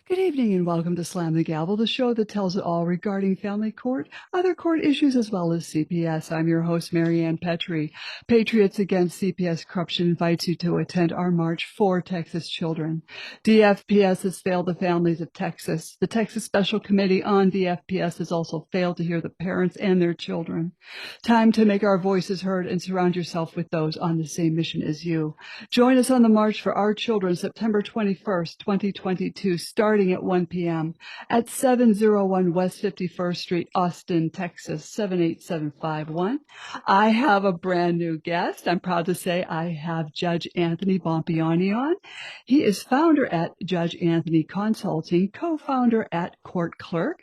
Good evening and welcome to Slam the Gavel, the show that tells it all regarding family court, other court issues, as well as CPS. I'm your host, Marianne Petrie. Patriots Against CPS Corruption invites you to attend our March for Texas Children. DFPS has failed the families of Texas. The Texas Special Committee on DFPS has also failed to hear the parents and their children. Time to make our voices heard and surround yourself with those on the same mission as you. Join us on the March for Our Children, September 21st, 2022, starting at 1 p.m. at 701 West 51st Street, Austin, Texas, 78751. I have a brand new guest. I'm proud to say I have Judge Anthony Bompiani on. He is founder at Judge Anthony Consulting, co-founder at Court Clerk.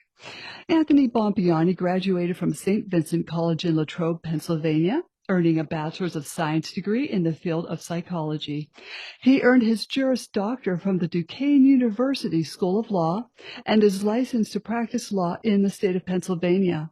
Anthony Bompiani graduated from St. Vincent College in Latrobe, Pennsylvania, earning a Bachelor's of Science degree in the field of psychology. He earned his Juris Doctor from the Duquesne University School of Law and is licensed to practice law in the state of Pennsylvania.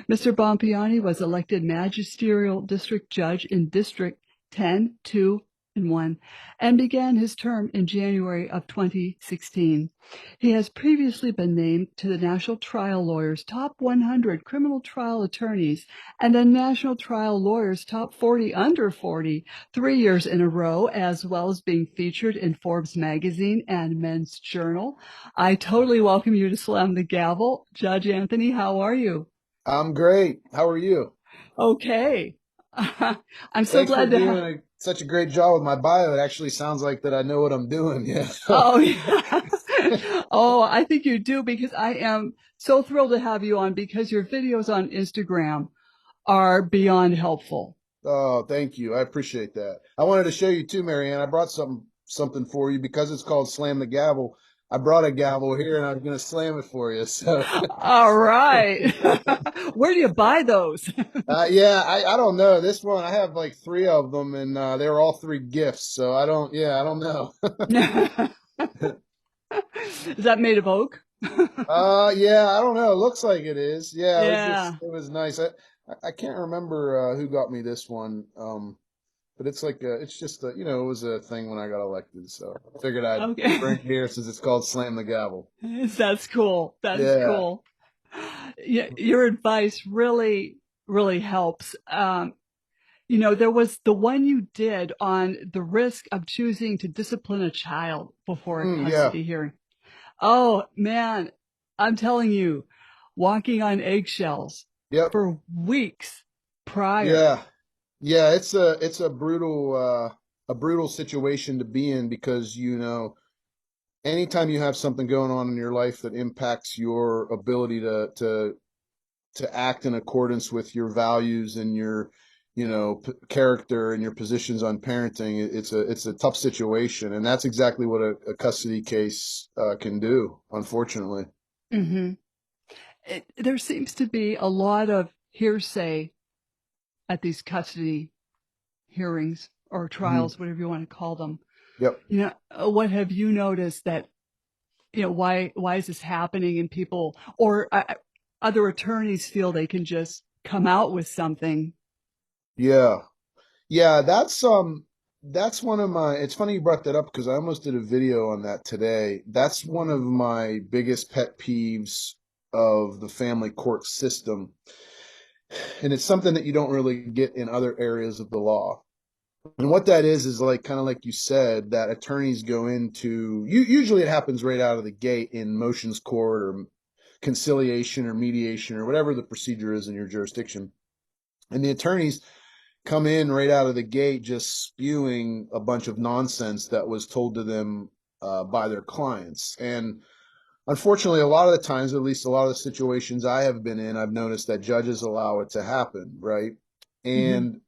Mr. Bompiani was elected Magisterial District Judge in District 10, 2, and 1, and began his term in January of 2016. He has previously been named to the National Trial Lawyers Top 100 Criminal Trial Attorneys and the National Trial Lawyers Top 40 Under 40 3 years in a row, as well as being featured in Forbes magazine and Mensjournal. I totally welcome you to Slam the Gavel. Judge Anthony, how are you? I'm great. How are you? Okay. I'm so Thanks for glad to have. doing such a great job with my bio. It actually sounds like that I know what I'm doing. Yeah. Oh, yeah. Oh, I think you do, because I am so thrilled to have you on, because your videos on Instagram are beyond helpful. Oh, thank you. I appreciate that. I wanted to show you too, Marianne. I brought something for you because it's called Slam the Gavel. I brought a gavel here and I'm going to slam it for you. So, All right. Where do you buy those? yeah, I don't know. This one, I have like three of them and they were all three gifts. So I don't know. Is that made of oak? Yeah, I don't know. It looks like it is. Yeah, Yeah. it was nice. I can't remember who got me this one. But it's like it's just it was a thing when I got elected, so I figured I'd Okay. bring it here since it's called Slam the Gavel. That's cool. That is Yeah. cool. Yeah, your advice really, really helps. There was the one you did on the risk of choosing to discipline a child before a Yeah. custody hearing. Oh, man, I'm telling you, walking on eggshells Yep. for weeks prior. Yeah. Yeah, it's a brutal situation to be in because anytime you have something going on in your life that impacts your ability to act in accordance with your values and your character and your positions on parenting, it's a tough situation, and that's exactly what a custody case can do, unfortunately. Hmm. There seems to be a lot of hearsay at these custody hearings or Mhm. trials, whatever you want to call them. Yep. What have you noticed that, why is this happening? And people or other attorneys feel they can just come out with something. Yeah. Yeah, that's one of my, it's funny you brought that up because I almost did a video on that today. That's one of my biggest pet peeves of the family court system. And it's something that you don't really get in other areas of the law. And what that is like kind of like you said, that attorneys go into usually it happens right out of the gate in motions court or conciliation or mediation or whatever the procedure is in your jurisdiction. And the attorneys come in right out of the gate just spewing a bunch of nonsense that was told to them by their clients. And unfortunately, a lot of the times, at least a lot of the situations I have been in, I've noticed that judges allow it to happen, right? Hmm. And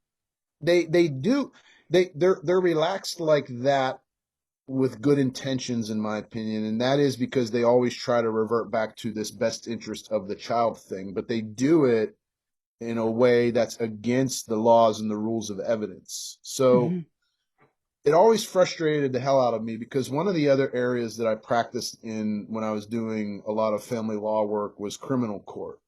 they do they're relaxed like that with good intentions, in my opinion, and that is because they always try to revert back to this best interest of the child thing, but they do it in a way that's against the laws and the rules of evidence. So Hmm. it always frustrated the hell out of me because one of the other areas that I practiced in when I was doing a lot of family law work was criminal court.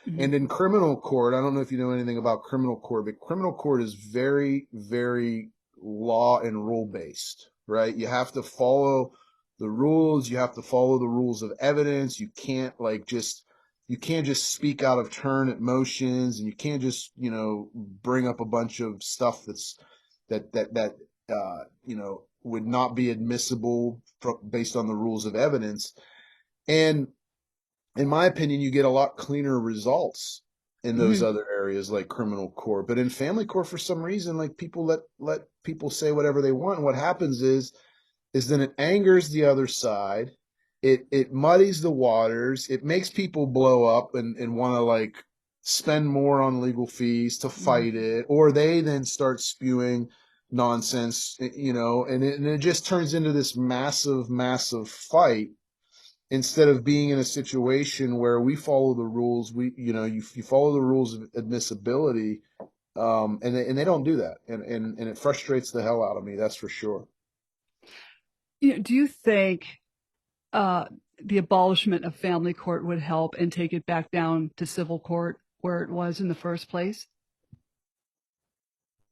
Hmm. And in criminal court, I don't know if you know anything about criminal court, but criminal court is very, very law and rule based, right? You have to follow the rules. You have to follow the rules of evidence. You can't just speak out of turn at motions, and you can't just, bring up a bunch of stuff that would not be admissible based on the rules of evidence. And in my opinion, you get a lot cleaner results in those Mhm. other areas like criminal court. But in family court, for some reason, like people let people say whatever they want. And what happens is then it angers the other side. It muddies the waters. It makes people blow up and want to like spend more on legal fees to Mhm. fight it, or they then start spewing nonsense, and it just turns into this massive, massive fight instead of being in a situation where we follow the rules. You follow the rules of admissibility, and they don't do that, and it frustrates the hell out of me. That's for sure. Do you think uh, the abolishment of family court would help and take it back down to civil court where it was in the first place?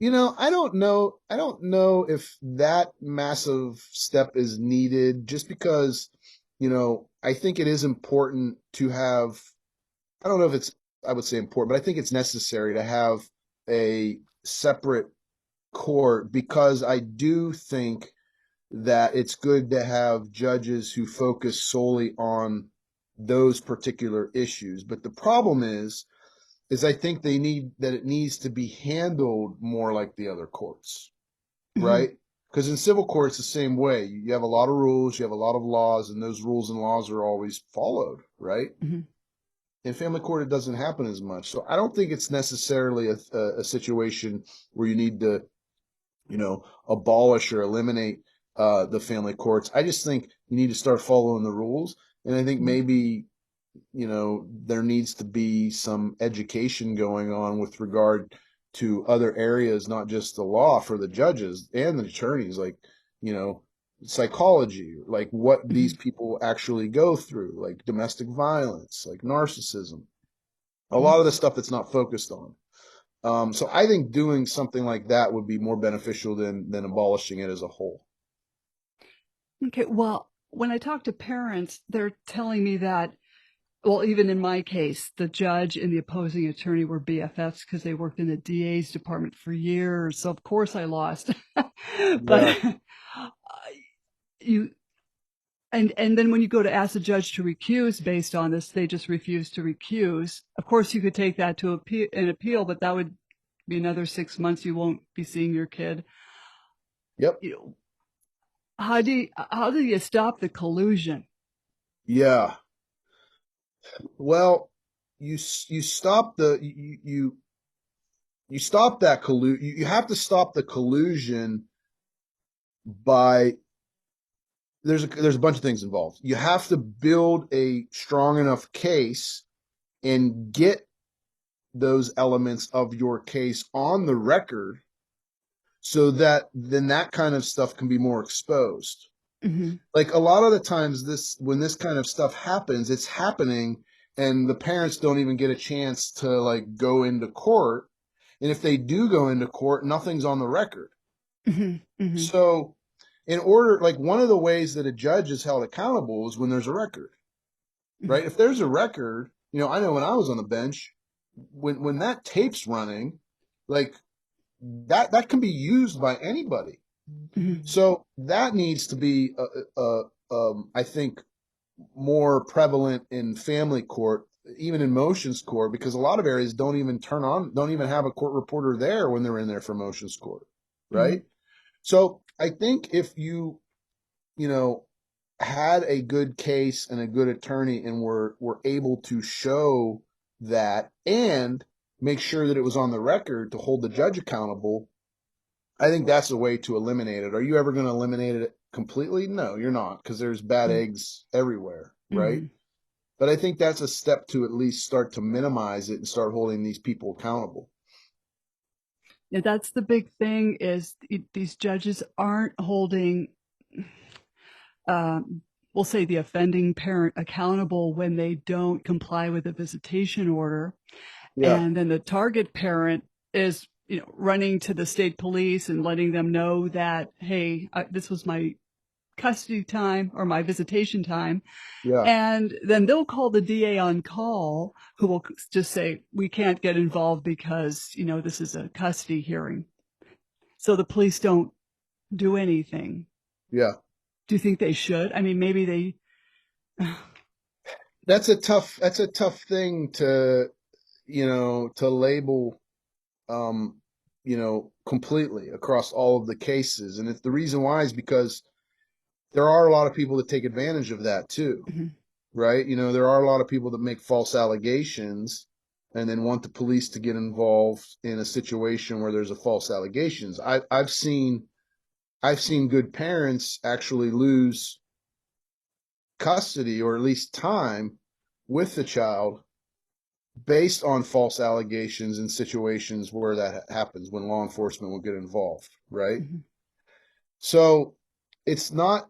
I don't know. I don't know if that massive step is needed just because, I think it is important to have, I don't know if it's, I would say important, but I think it's necessary to have a separate court because I do think that it's good to have judges who focus solely on those particular issues. But the problem is I think it needs to be handled more like the other courts, Mhm. right? Because in civil court, it's the same way. You have a lot of rules, you have a lot of laws, and those rules and laws are always followed, right? Mhm. In family court, it doesn't happen as much. So I don't think it's necessarily a situation where you need to, abolish or eliminate the family courts. I just think you need to start following the rules. And I think Mhm. maybe there needs to be some education going on with regard to other areas, not just the law for the judges and the attorneys, like, you know, psychology, like what these Mhm. people actually go through, like domestic violence, like narcissism, a Mhm. lot of the stuff that's not focused on. So I think doing something like that would be more beneficial than abolishing it as a whole. Okay, well, when I talk to parents, they're telling me that, well, even in my case, the judge and the opposing attorney were BFFs because they worked in the DA's department for years. So of course I lost. But Yeah. you and then when you go to ask the judge to recuse based on this, they just refuse to recuse. Of course, you could take that to an appeal, but that would be another 6 months. You won't be seeing your kid. Yep. You know, how do you stop the collusion? Yeah. Well, you stop you stop that you have to stop the collusion by there's a bunch of things involved. You have to build a strong enough case and get those elements of your case on the record so that then that kind of stuff can be more exposed. Hmm. Like a lot of the times when this kind of stuff happens, it's happening and the parents don't even get a chance to like go into court. And if they do go into court, nothing's on the record. Hmm. Hmm. So in order, like one of the ways that a judge is held accountable is when there's a record, right? If there's a record, I know when I was on the bench, when that tape's running, like that can be used by anybody. Hmm. So that needs to be, I think, more prevalent in family court, even in motions court, because a lot of areas don't even have a court reporter there when they're in there for motions court, Hmm. right? So I think if you know, had a good case and a good attorney and were able to show that and make sure that it was on the record to hold the judge accountable, I think that's a way to eliminate it. Are you ever going to eliminate it completely? No, you're not, because there's bad eggs everywhere, right? Hmm. But I think that's a step to at least start to minimize it and start holding these people accountable. Yeah, that's the big thing is these judges aren't holding, um, we'll say, the offending parent accountable when they don't comply with a visitation order. Yeah. And then the target parent is, running to the state police and letting them know that, hey, this was my custody time or my visitation time. Yeah. And then they'll call the DA on call, who will just say, we can't get involved because, this is a custody hearing. So the police don't do anything. Yeah. Do you think they should? I mean, maybe they. That's a tough thing to label, completely across all of the cases. And it's the reason why is because there are a lot of people that take advantage of that too, right? There are a lot of people that make false allegations and then want the police to get involved in a situation where there's a false allegations. I've seen good parents actually lose custody or at least time with the child based on false allegations in situations where that happens, when law enforcement will get involved, right? Mm-hmm. So it's not,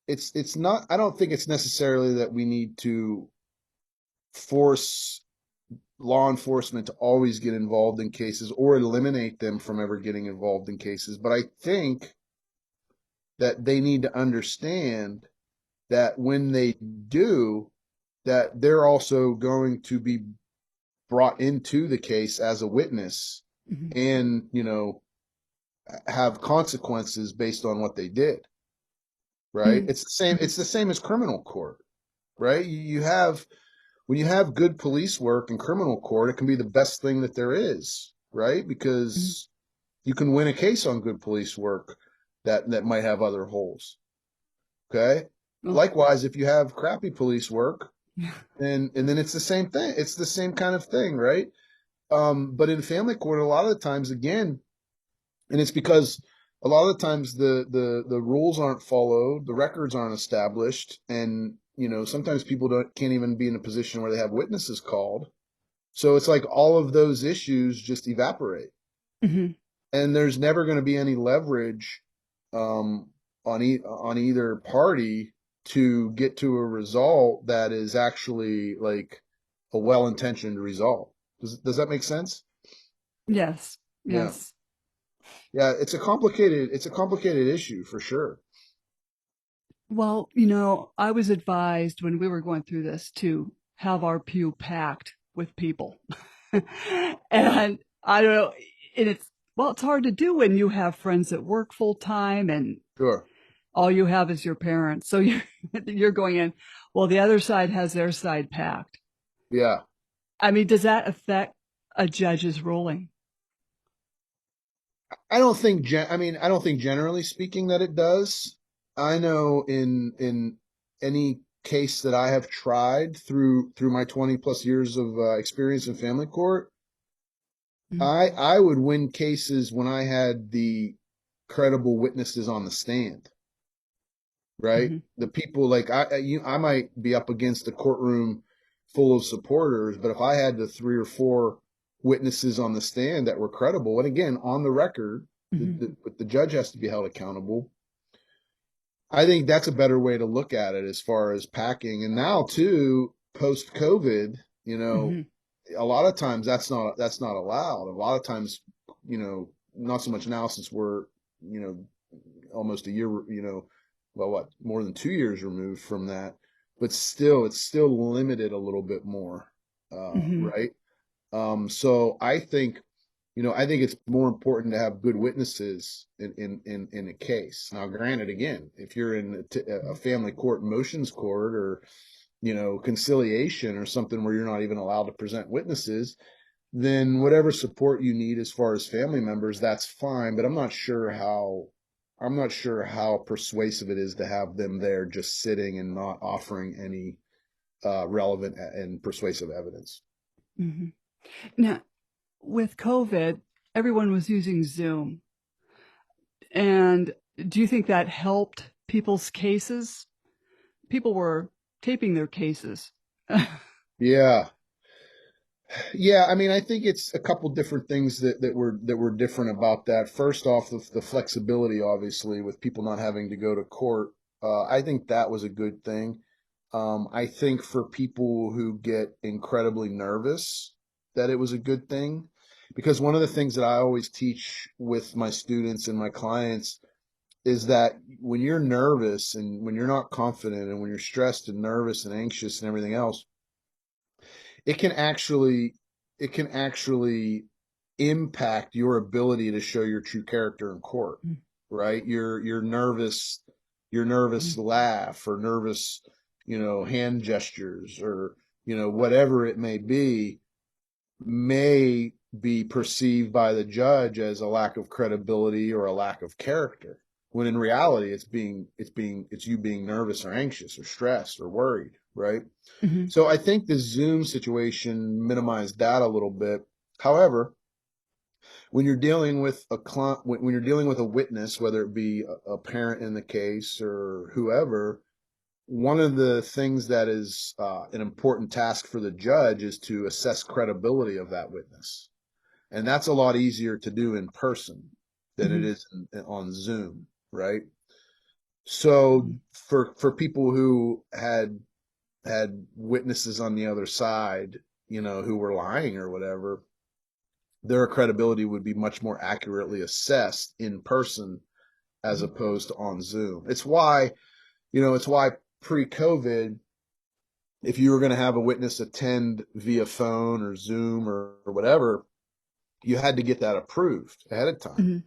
it's not, I don't think it's necessarily that we need to force law enforcement to always get involved in cases or eliminate them from ever getting involved in cases. But I think that they need to understand that when they do, that they're also going to be brought into the case as a witness and, have consequences based on what they did. Right. It's the same as criminal court, right? When you have good police work in criminal court, it can be the best thing that there is, right? Because you can win a case on good police work that might have other holes. Okay. Likewise, if you have crappy police work, and then it's the same thing. It's the same kind of thing, right? But in family court, a lot of the times, again, and it's because a lot of the times the rules aren't followed, the records aren't established, and sometimes people can't even be in a position where they have witnesses called. So it's like all of those issues just evaporate, and there's never going to be any leverage on either party to get to a result that is actually like a well-intentioned result. Does that make sense? Yes. Yeah. Yes. Yeah, it's a complicated issue for sure. Well, I was advised when we were going through this to have our pew packed with people. And I don't know, and it's hard to do when you have friends that work full time and Sure. all you have is your parents. So you're going in, well, the other side has their side packed. Yeah. I mean, does that affect a judge's ruling? I don't think generally speaking that it does. I know in any case that I have tried through my 20 plus years of experience in family court, I would win cases when I had the credible witnesses on the stand. Right? The people like I might be up against a courtroom full of supporters, but if I had the 3 or 4 witnesses on the stand that were credible, and again, on the record, but the judge has to be held accountable. I think that's a better way to look at it as far as packing. And now too, post COVID, a lot of times that's not allowed. A lot of times, not so much now since we're, almost a year, more than 2 years removed from that, but still, it's still limited a little bit more, right? So I think it's more important to have good witnesses in a case. Now, granted, again, if you're in a family court, motions court, or conciliation or something where you're not even allowed to present witnesses, then whatever support you need as far as family members, that's fine. But I'm not sure how persuasive it is to have them there just sitting and not offering any relevant and persuasive evidence. Now, with COVID, everyone was using Zoom. And do you think that helped people's cases? People were taping their cases. Yeah. Yeah, I mean, I think it's a couple different things that were different about that. First off, the flexibility, obviously, with people not having to go to court. I think that was a good thing. I think for people who get incredibly nervous, that it was a good thing, because one of the things that I always teach with my students and my clients is that when you're nervous and when you're not confident and when you're stressed and nervous and anxious and everything else, it can actually it can actually impact your ability to show your true character in court, right? Your nervous laugh or nervous, hand gestures or, whatever it may be perceived by the judge as a lack of credibility or a lack of character. When in reality, it's you being nervous or anxious or stressed or worried, right? Mm-hmm. So I think the Zoom situation minimized that a little bit. However, when you're dealing with when you're dealing with a witness, whether it be a parent in the case or whoever, one of the things that is an important task for the judge is to assess credibility of that witness, and that's a lot easier to do in person than it is on Zoom, right? So for people who had witnesses on the other side, who were lying or whatever, their credibility would be much more accurately assessed in person as opposed to on Zoom. It's why pre-COVID, if you were going to have a witness attend via phone or Zoom or whatever, you had to get that approved ahead of time. Mm-hmm.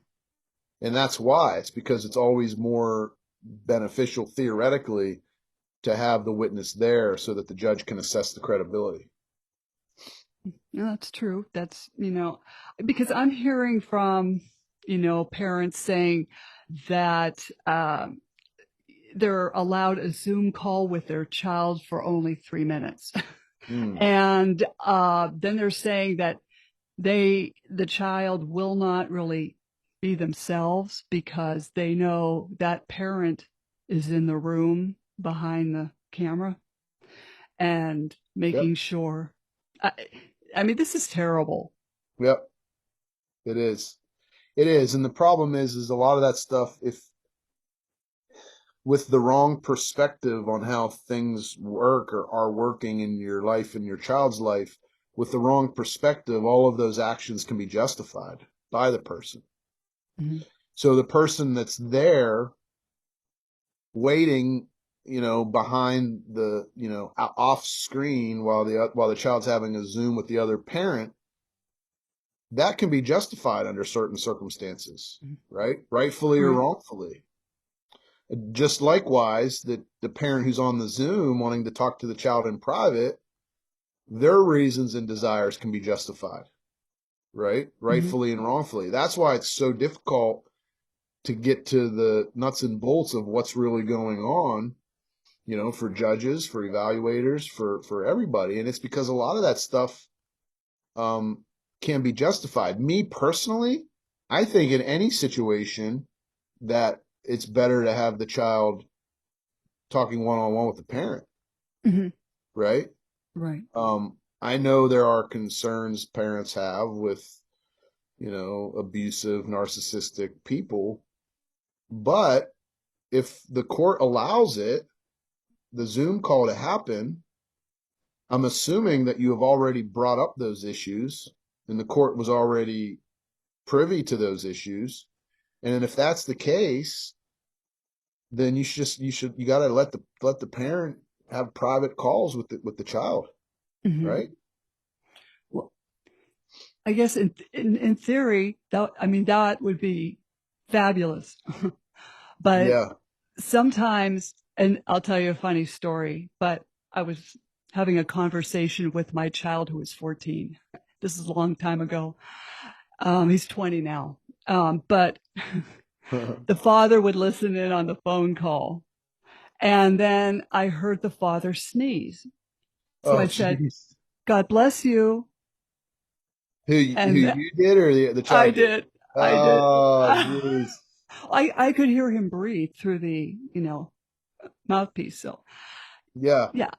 And that's why. It's because it's always more beneficial theoretically to have the witness there so that the judge can assess the credibility. No, that's true. That's, because I'm hearing from, parents saying that they're allowed a Zoom call with their child for only 3 minutes. And then they're saying that the child will not really be themselves because they know that parent is in the room behind the camera and making Yep. sure. I mean, this is terrible. Yep. It is. It is. And the problem is a lot of that stuff, if with the wrong perspective on how things work or are working in your life and your child's life, with the wrong perspective, all of those actions can be justified by the person. Mm-hmm. So the person that's there waiting, behind the, off screen while the child's having a Zoom with the other parent, that can be justified under certain circumstances, right? Rightfully or Right. wrongfully. Just likewise, the parent who's on the Zoom wanting to talk to the child in private, their reasons and desires can be justified, right? Rightfully and wrongfully. That's why it's so difficult to get to the nuts and bolts of what's really going on, for judges, for evaluators, for everybody. And it's because a lot of that stuff can be justified. Me personally, I think in any situation that it's better to have the child talking one-on-one with the parent, right? Right. I know there are concerns parents have with, abusive, narcissistic people, but if the court allows it, the Zoom call to happen, I'm assuming that you have already brought up those issues and the court was already privy to those issues. And if that's the case, then you got to let the parent have private calls with the child, right? Well, I guess in theory, that would be fabulous. But Yeah. sometimes, and I'll tell you a funny story, but I was having a conversation with my child who was 14. This is a long time ago. He's 20 now. But the father would listen in on the phone call. And then I heard the father sneeze. So Oh, I said, jeez. God bless you. Who And you did or the I child did? did. I did. Oh, jeez. I could hear him breathe through the, mouthpiece. So, Yeah. yeah.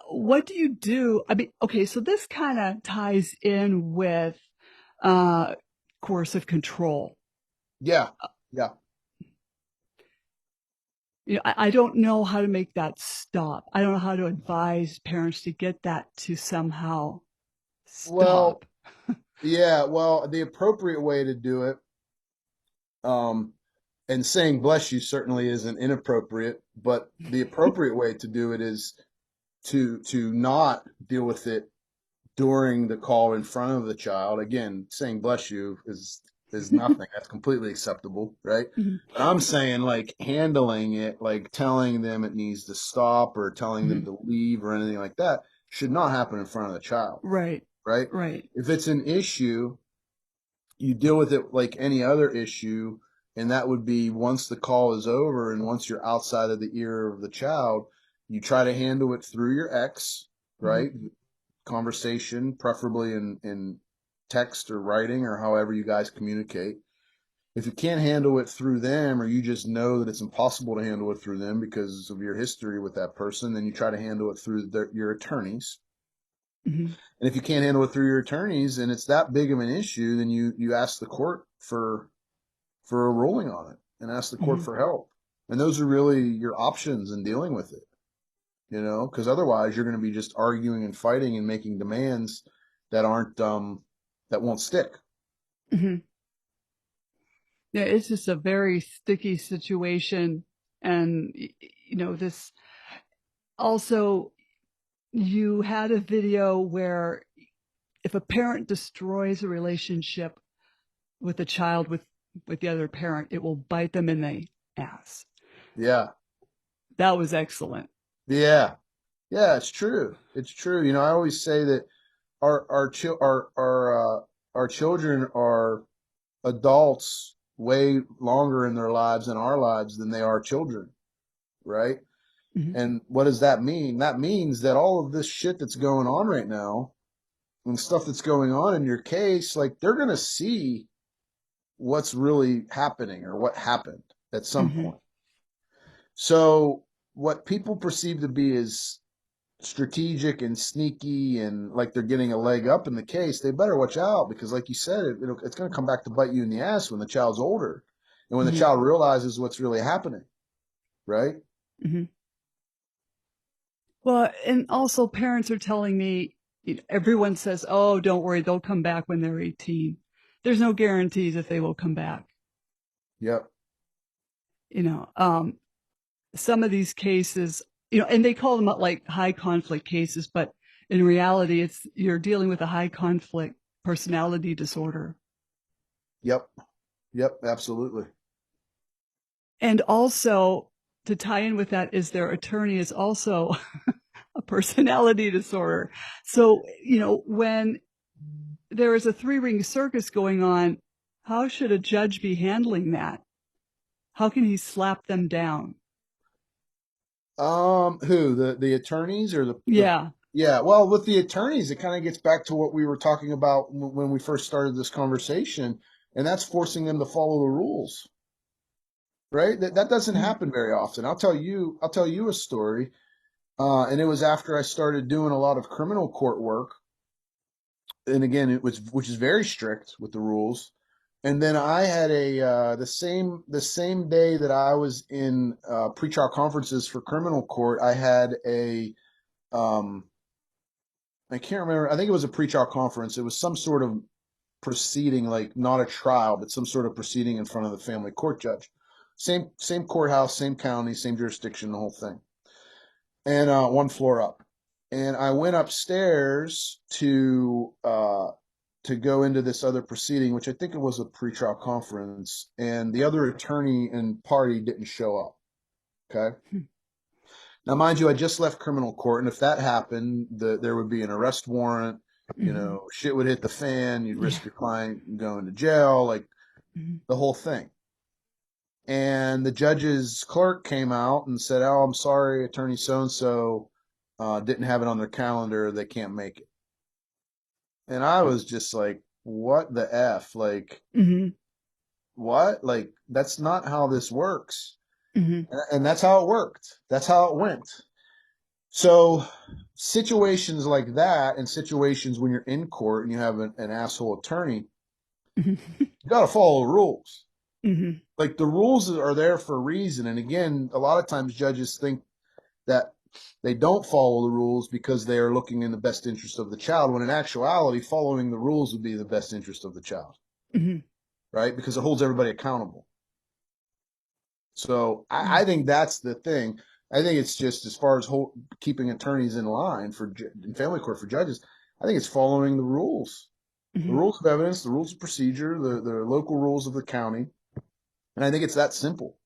What do you do? I mean, okay, so this kind of ties in with coercive control. Yeah. Yeah. I don't know how to make that stop. I don't know how to advise parents to get that to somehow Well, stop. yeah. Well, the appropriate way to do it, um, And saying bless you certainly isn't inappropriate, but the appropriate way to do it is to not deal with it during the call in front of the child. Again, saying bless you is nothing. That's completely acceptable, right? Mhm. But I'm saying like handling it, like telling them it needs to stop or telling them Mhm. to leave or anything like that should not happen in front of the child, Right. right? Right. If it's an issue, you deal with it like any other issue, and that would be once the call is over and once you're outside of the ear of the child, you try to handle it through your ex, Mhm. right? Conversation, preferably in text or writing or however you guys communicate. If you can't handle it through them, or you just know that it's impossible to handle it through them because of your history with that person, then you try to handle it through your attorneys. Mhm. And if you can't handle it through your attorneys and it's that big of an issue, then you ask the court for a ruling on it and ask the court Mhm. for help. And those are really your options in dealing with it, because otherwise you're going to be just arguing and fighting and making demands that aren't that won't stick. Mhm. Yeah, it's just a very sticky situation. And, this also, you had a video where if a parent destroys a relationship with a child with the other parent, it will bite them in the ass. Yeah. That was excellent. Yeah. Yeah, it's true. It's true. I always say that our children are adults way longer in their lives and our lives than they are children, right? Mhm. And what does that mean? That means that all of this shit that's going on right now and stuff that's going on in your case, like they're going to see what's really happening or what happened at some Mhm. point. So what people perceive to be as strategic and sneaky and like they're getting a leg up in the case, they better watch out because, like you said, it's going to come back to bite you in the ass when the child's older and when the Mhm. child realizes what's really happening, right? Mhm. Well, and also parents are telling me, everyone says, "Oh, don't worry, they'll come back when they're 18." There's no guarantees if they will come back. Yep. You know, um, some of these cases, and they call them like high conflict cases, but in reality, it's you're dealing with a high conflict personality disorder. Yep. Yep. Absolutely. And also, to tie in with that, is their attorney is also a personality disorder. So, when there is a three-ring circus going on, how should a judge be handling that? How can he slap them down? Who the attorneys or the Yeah. yeah, well, with the attorneys, it kind of gets back to what we were talking about when we first started this conversation, and that's forcing them to follow the rules, right? That doesn't Mhm. happen very often. I'll tell you a story, and it was after I started doing a lot of criminal court work, and again, which is very strict with the rules. And then I had the same day that I was in pretrial conferences for criminal court, I had a um, I can't remember. I think it was a pretrial conference. It was some sort of proceeding, like not a trial, but some sort of proceeding in front of the family court judge. Same courthouse, same county, same jurisdiction, the whole thing, and one floor up. And I went upstairs to go into this other proceeding, which I think it was a pretrial conference, and the other attorney and party didn't show up. Okay. Now, mind you, I just left criminal court, and if that happened, there would be an arrest warrant. Mhm. Shit would hit the fan. You'd Yeah. risk your client going to jail, like Mhm. the whole thing. And the judge's clerk came out and said, "Oh, I'm sorry, attorney so and so didn't have it on their calendar. They can't make it." And I was just like, "What the f? Like, Mhm. what? Like, that's not how this works." Mhm. And that's how it worked. That's how it went. So situations like that and situations when you're in court and you have an asshole attorney, Mhm. you got to follow the rules. Mhm. Like the rules are there for a reason. And again, a lot of times judges think that they don't follow the rules because they are looking in the best interest of the child, when in actuality, following the rules would be in the best interest of the child, Mhm. right? Because it holds everybody accountable. So Mm-hmm. I think that's the thing. I think it's just as far as keeping attorneys in line in family court for judges. I think it's following the Mm-hmm. rules of evidence, the rules of procedure, the local rules of the county, and I think it's that simple.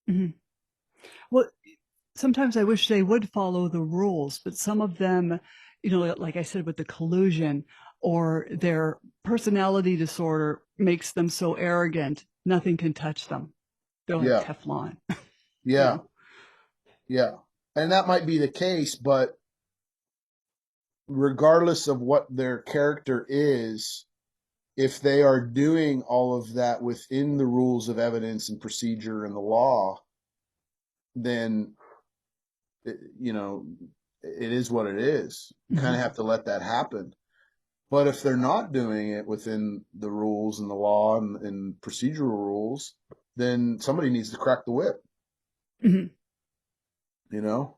Mm-hmm. Well, sometimes I wish they would follow the rules, but some of them, like I said, with the collusion or their personality disorder makes them so arrogant, nothing can touch them. They're like Yeah, Teflon, you yeah, know? yeah, and that might be the case, but regardless of what their character is, if they are doing all of that within the rules of evidence and procedure and the law, then you know, it is what it is. You kind Mm-hmm. of have to let that happen. But if they're not doing it within the rules and the law and procedural rules, then somebody needs to crack the whip, Mm-hmm. you know?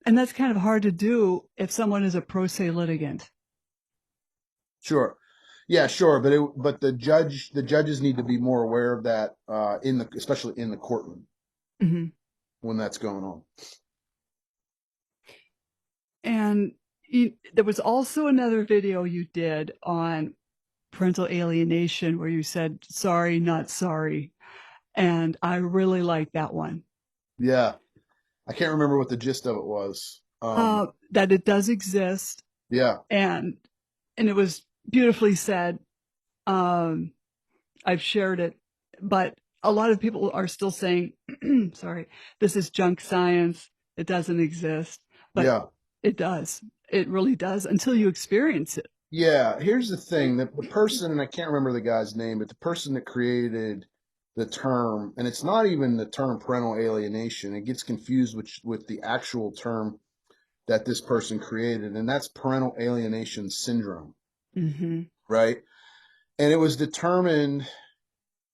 And that's kind of hard to do if someone is a pro se litigant. Sure. Yeah, sure, but the judges need to be more aware of that especially in the courtroom Mm-hmm. when that's going on. And there was also another video you did on parental alienation where you said, sorry, not sorry. And I really like that one. Yeah. I can't remember what the gist of it was. That it does exist, Yeah. and it was beautifully said. Um, I've shared it, but a lot of people are still saying, sorry, this is junk science. It doesn't exist, but Yeah. it does. It really does until you experience it. Yeah, here's the thing that the person, and I can't remember the guy's name, but the person that created the term, and it's not even the term parental alienation, it gets confused with the actual term that this person created, and that's parental alienation syndrome, Mm-hmm. right? And it was determined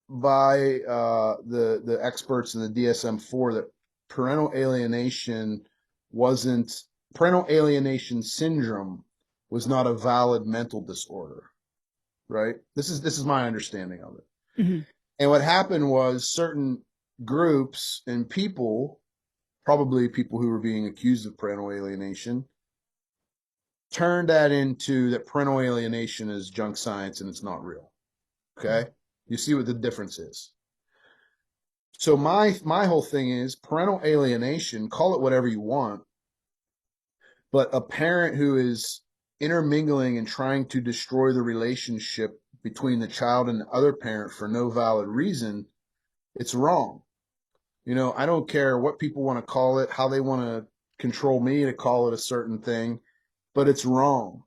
by the experts in the DSM-4 that parental alienation wasn't parental alienation syndrome was not a valid mental disorder, right? This is my understanding of it. Mm-hmm. And what happened was certain groups and people, probably people who were being accused of parental alienation, turned that into that parental alienation is junk science and it's not real. Okay? You see what the difference is. So my whole thing is parental alienation, call it whatever you want, but a parent who is intermingling and trying to destroy the relationship between the child and the other parent for no valid reason, it's wrong. I don't care what people want to call it, how they want to control me to call it a certain thing, but it's wrong.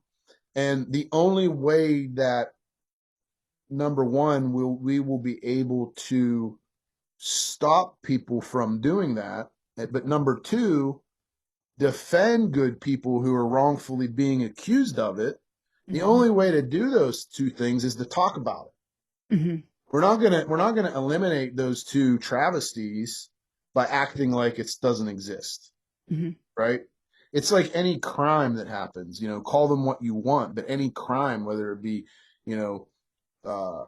And the only way that number one we will be able to stop people from doing that, but number two, defend good people who are wrongfully being accused of it. The Mm-hmm. only way to do those two things is to talk about it. Mm-hmm. We're not gonna eliminate those two travesties by acting like it doesn't exist, Mm-hmm. right? It's like any crime that happens, call them what you want, but any crime, whether it be, you know, uh,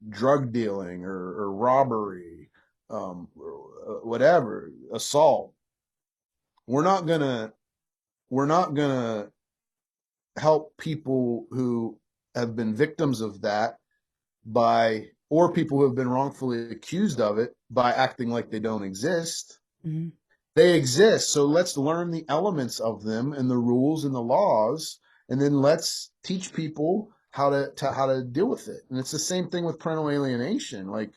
drug dealing or robbery, whatever, assault, we're not gonna we're not gonna help people who have been victims of that or people who have been wrongfully accused of it by acting like they don't exist. Mm-hmm. They exist. So let's learn the elements of them and the rules and the laws, and then let's teach people how to deal with it. And it's the same thing with parental alienation. Like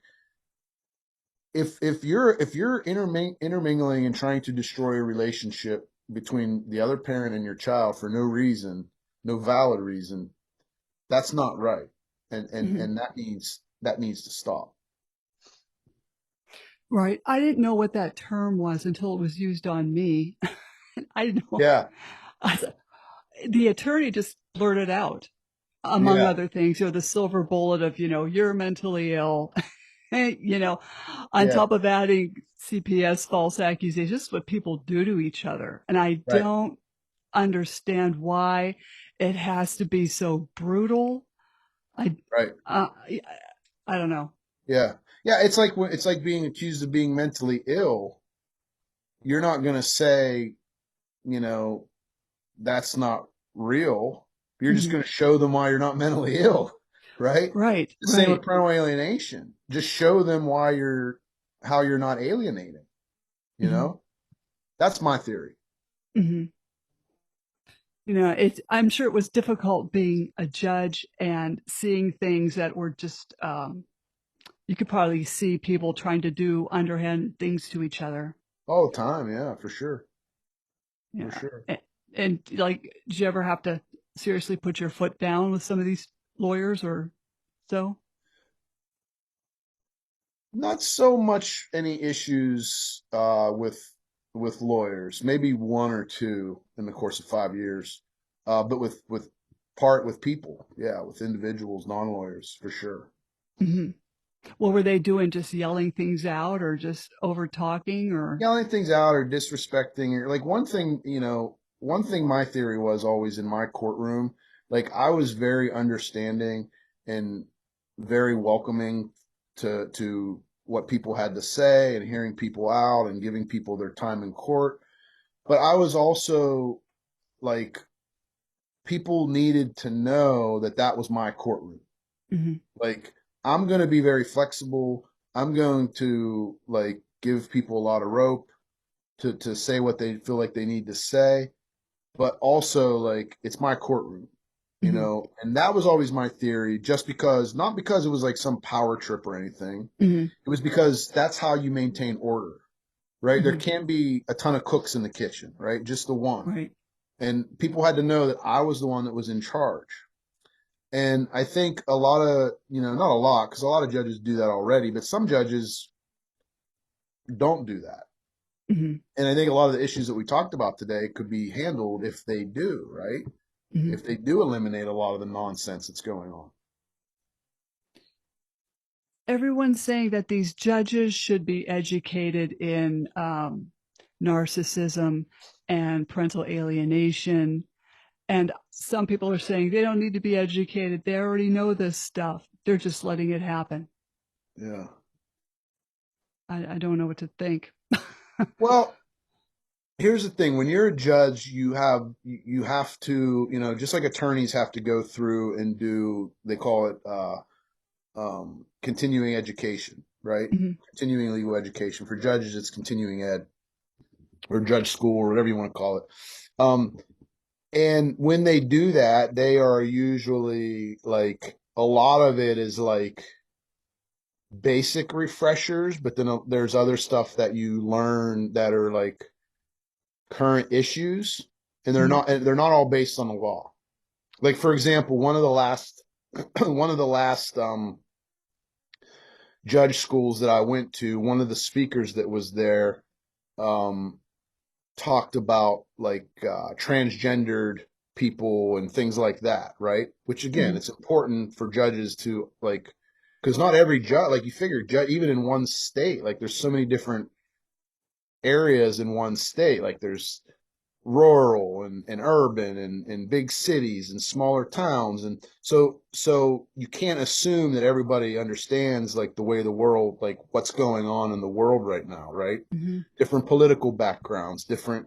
if you're intermingling and trying to destroy a relationship between the other parent and your child for no reason, no valid reason, that's not right. And and Mm-hmm. and that needs to stop. Right. I didn't know what that term was until it was used on me. I didn't know. Yeah. The attorney just blurted out, among Yeah. other things, the silver bullet of, you're mentally ill, on Yeah. top of adding CPS false accusations, just what people do to each other. And I Right. don't understand why it has to be so brutal. I, Right. uh, I don't know. Yeah. Yeah, it's like being accused of being mentally ill. You're not going to say, you know, that's not real. You're just Hmm. going to show them why you're not mentally ill, right? Right, The same with right. parental alienation. Just show them why how you're not alienating, you Hmm. know? That's my theory. Hmm. I'm sure it was difficult being a judge and seeing things that were just, you could probably see people trying to do underhand things to each other. All the time, yeah, for sure. For Yeah. sure. And like, did you ever have to seriously put your foot down with some of these lawyers or so? Not so much any issues with lawyers, maybe one or two in the course of 5 years. But with people, yeah, with individuals, non-lawyers, for sure. Hmm. What were they doing? Just yelling things out or just over talking or? Yelling things out or disrespecting, or like one thing my theory was always in my courtroom, like I was very understanding and very welcoming to what people had to say and hearing people out and giving people their time in court. But I was also like, people needed to know that that was my courtroom. Hmm. Like, I'm going to be very flexible. I'm going to like give people a lot of rope to say what they feel like they need to say, but also like it's my courtroom, Hmm. and that was always my theory, just because, not because it was like some power trip or anything. Hmm. It was because that's how you maintain order, right? There Hmm. can't be a ton of cooks in the kitchen, right? Just the one. Right. And people had to know that I was the one that was in charge. And I think a lot of, not a lot, because a lot of judges do that already, but some judges don't do that. Hmm. And I think a lot of the issues that we talked about today could be handled if they do, right? Hmm. If they do eliminate a lot of the nonsense that's going on. Everyone's saying that these judges should be educated in narcissism and parental alienation. And some people are saying they don't need to be educated. They already know this stuff. They're just letting it happen. Yeah. I don't know what to think. Well, here's the thing. When you're a judge, you have to, just like attorneys have to go through and do, they call it continuing education, right? Hmm. Continuing legal education. For judges, it's continuing ed or judge school or whatever you want to call it. Um, And when they do that, they are usually like, a lot of it is like basic refreshers, but then there's other stuff that you learn that are like current issues, and Hmm. they're not all based on the law. Like, for example, one of the last one of the last judge schools that I went to, one of the speakers that was there um talked about like transgendered people and things like that, right? Which again, Hmm. it's important for judges to like, because not every judge, like you figure, judge even in one state, like there's so many different areas in one state, like there's rural and urban and big cities and smaller towns, and so you can't assume that everybody understands like the way the world, like what's going on in the world right now, right? Hmm. Different political backgrounds, different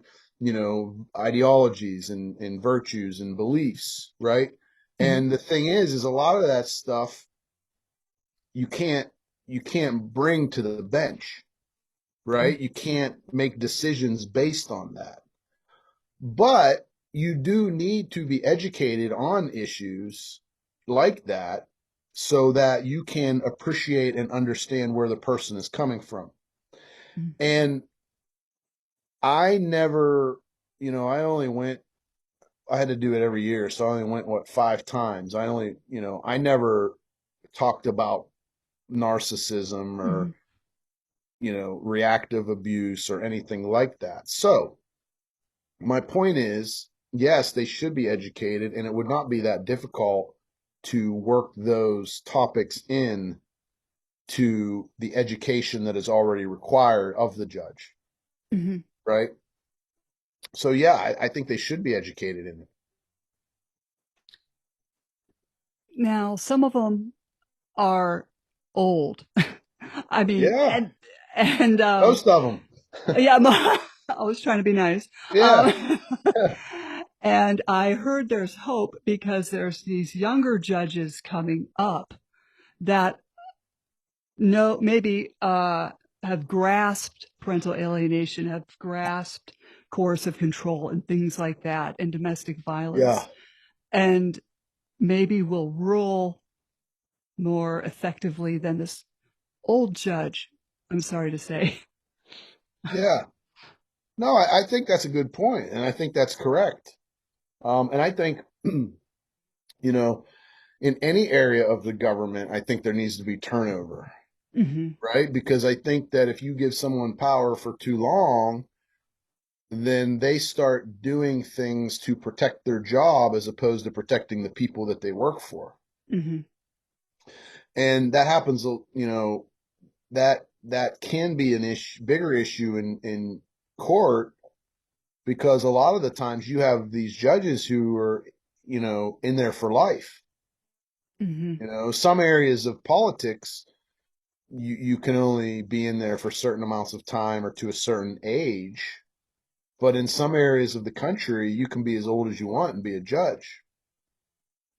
ideologies and virtues and beliefs, right? Hmm. And the thing is a lot of that stuff you can't you can't bring to the bench, Okay. right? You can't make decisions based on that. But you do need to be educated on issues like that so that you can appreciate and understand where the person is coming from. Hmm. And I never, I only went, I had to do it every year. So I only went, what, 5 times. I never talked about narcissism Hmm. or, reactive abuse or anything like that. So my point is, yes, they should be educated, and it would not be that difficult to work those topics in to the education that is already required of the judge, Hmm. right? So yeah, I think they should be educated in it. Now, some of them are old. I mean, Yeah, and most of them. yeah, I was trying to be nice. Yeah, And I heard there's hope because there's these younger judges coming up that maybe have grasped parental alienation, have grasped coercive control and things like that, and domestic yeah, violence, and maybe will rule more effectively than this old judge. I'm sorry to say. yeah. No, I think that's a good point, and I think that's correct. And I think, you know, in any area of the government, I think there needs to be turnover, Hmm. right? Because I think that if you give someone power for too long, then they start doing things to protect their job as opposed to protecting the people that they work for. Hmm. And that happens, that can be an issue, bigger issue in court, because a lot of the times you have these judges who are, in there for life. Hmm. Some areas of politics, you can only be in there for certain amounts of time or to a certain age. But in some areas of the country, you can be as old as you want and be a judge.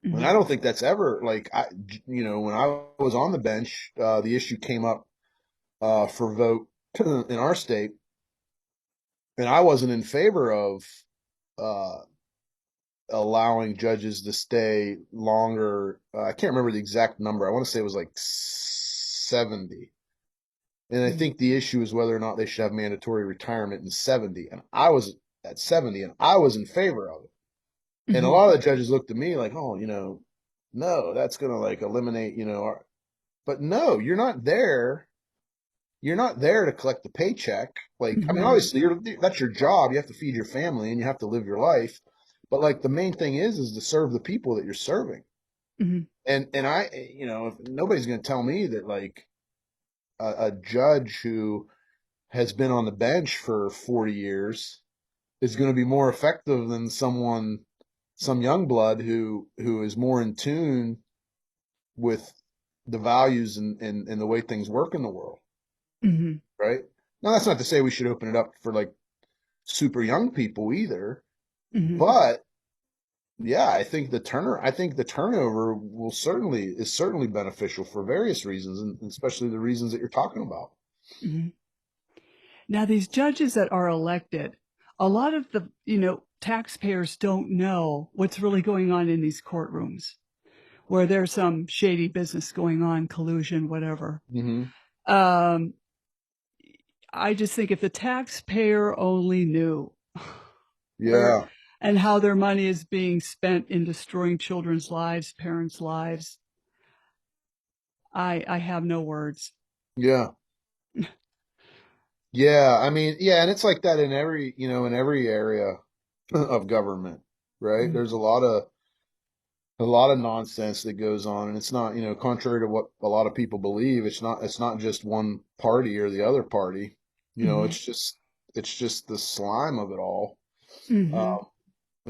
And I Hmm. don't think that's ever like, when I was on the bench, the issue came up for vote in our state, and I wasn't in favor of uh, allowing judges to stay longer. I can't remember the exact number. I want to say it was like 70. And I think the issue is whether or not they should have mandatory retirement in 70. And I was at 70 and I was in favor of it. And a Hmm. lot of the judges looked at me like, oh, no, that's going to like eliminate, but no, you're not there. You're not there to collect the paycheck. Like, I mean, Hmm. obviously that's your job. You have to feed your family and you have to live your life. But like the main thing is to serve the people that you're serving. Hmm. And I, if nobody's going to tell me that like a judge who has been on the bench for 40 years is going to be more effective than some young blood who is more in tune with the values and the way things work in the world, Hmm. right? Now, that's not to say we should open it up for like super young people either, Hmm. but yeah, I think the turnover is certainly beneficial for various reasons, and especially the reasons that you're talking about. Hmm. Now, these judges that are elected, a lot of the, taxpayers don't know what's really going on in these courtrooms where there's some shady business going on, collusion, whatever. Hmm. Um, I just think if the taxpayer only knew where Yeah, and how their money is being spent in destroying children's lives, parents' lives, I have no words. yeah, yeah. I mean, yeah, and it's like that in every area of government, right? Mm-hmm. There's a lot of nonsense that goes on, and it's not, contrary to what a lot of people believe, it's not just one party or the other party. Mm-hmm. It's just the slime of it all. Mm-hmm. Um,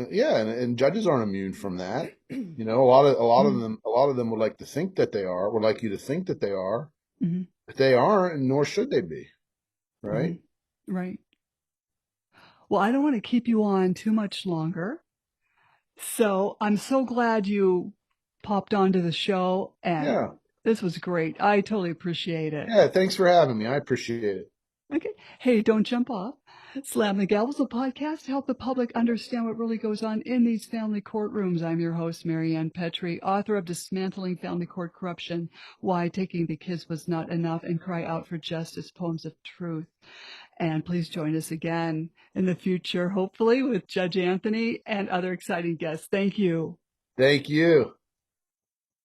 yeah, and judges aren't immune from that. A lot of them would like to think that they are, would like you to think that they are, Mm-hmm. but they aren't, and nor should they be, Mm-hmm. right? Right. Well, I don't want to keep you on too much longer. So I'm so glad you popped onto the show, and Yeah. this was great. I totally appreciate it. Yeah, thanks for having me. I appreciate it. Okay. Hey, don't jump off. Slam the Gavel is a podcast to help the public understand what really goes on in these family courtrooms. I'm your host, Marianne Petrie, author of Dismantling Family Court Corruption, Why Taking the Kids Was Not Enough, and Cry Out for Justice, Poems of Truth. And please join us again in the future, hopefully with Judge Anthony and other exciting guests. Thank you. Thank you.